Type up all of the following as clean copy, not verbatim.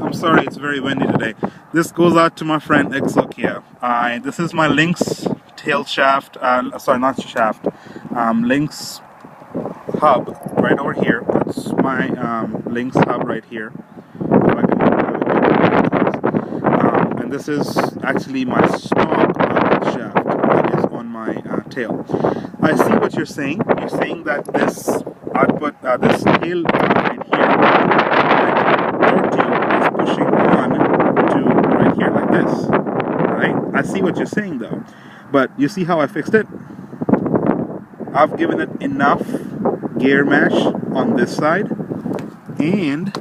I'm sorry, it's very windy today. This goes out to my friend Exokia. This is my Lynx tail shaft, sorry, not shaft, Lynx hub right over here. That's my Lynx hub right here. If I can and this is actually my stock shaft that is on my tail. I see what you're saying. You're saying that this output, this tail right here, torque tube is pushing on to right here like this, right? I see what you're saying though, but you see how I fixed it? I've given it enough gear mesh on this side and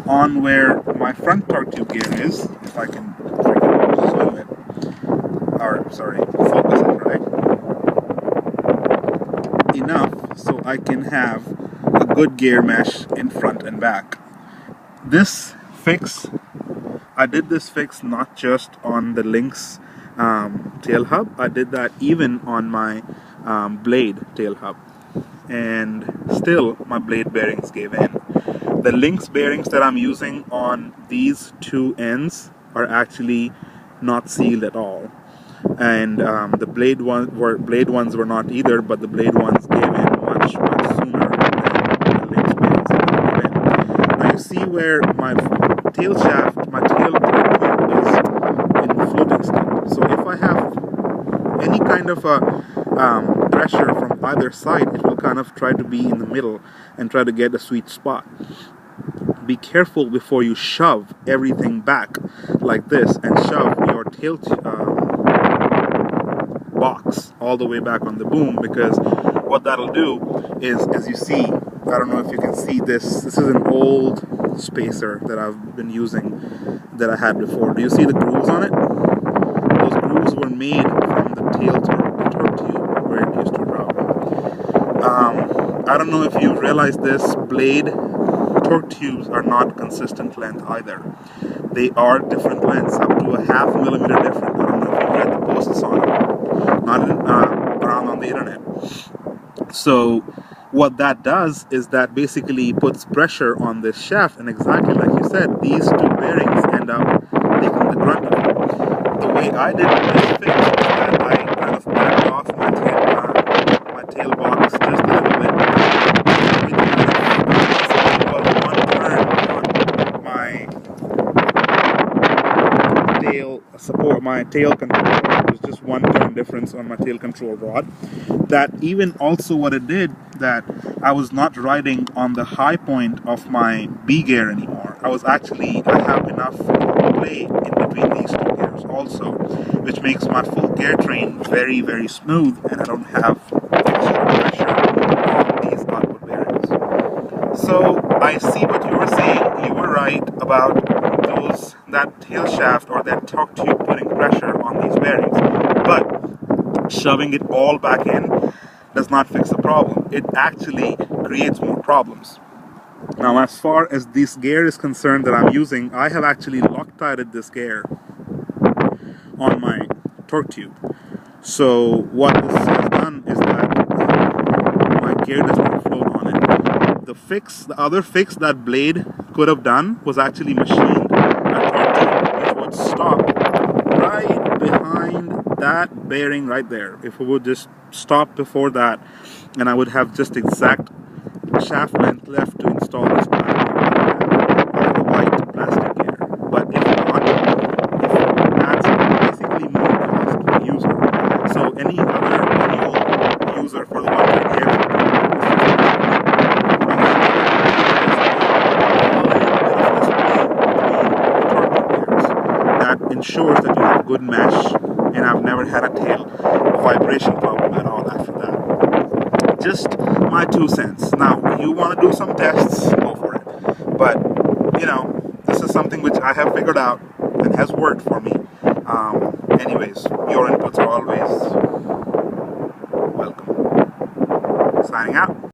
on where my front torque tube gear is, if I can zoom it, or sorry, focus it, right? Enough so I can have a good gear mesh in front and back. This fix, I did this fix not just on the Lynx tail hub, I did that even on my blade tail hub, and still my blade bearings gave in. The Lynx bearings that I'm using on these two ends are actually not sealed at all, and the blade ones were not either, but the blade ones gave in much sooner than the Lynx bearings that gave in. Now you see where my tail shaft, my tail torque tube is in floating state. So if I have any kind of a pressure from either side, it will kind of try to be in the middle and try to get a sweet spot. Be careful before you shove everything back like this and shove your tail box all the way back on the boom, because what that'll do is, as you see, I don't know if you can see this is an old spacer that I've been using that I had before. Do you see the grooves on it? Those grooves were made from the tail torque tube where it used to drop. I don't know if you realize this, blade torque tubes are not consistent length either. They are different lengths, up to a ½ millimeter different. I don't know if you've read the posts on it, not around on the internet. So what that does is that basically puts pressure on this shaft, and exactly like you said, these two bearings end up taking the brunt of it. The way I did this fix is that I kind of backed off my tail box just a little bit. My tail control rod was just one turn difference on my tail control rod. That even also what it did, that I was not riding on the high point of my B gear anymore. I have enough play in between these two gears also, which makes my full gear train very, very smooth, and I don't have extra pressure on these output bearings. So I see what you were saying. You were right about that tail shaft or that torque tube putting pressure on these bearings, but shoving it all back in does not fix the problem. It actually creates more problems. Now, as far as this gear is concerned that I'm using, I have actually Loctited this gear on my torque tube. So what this has done is that my gear does not float on it. The other fix that blade could have done was actually machined which would stop right behind that bearing right there. If it would just stop before that, and I would have just exact shaft length left to install this the white plastic gear. But if not, that's basically more cost to the user. So any other manual user for the one-turn gear ensures that you have good mesh, and I've never had a tail vibration problem at all after that. Just my 2 cents. Now, you want to do some tests, go for it. But, you know, this is something which I have figured out and has worked for me. Anyways, your inputs are always welcome. Signing out.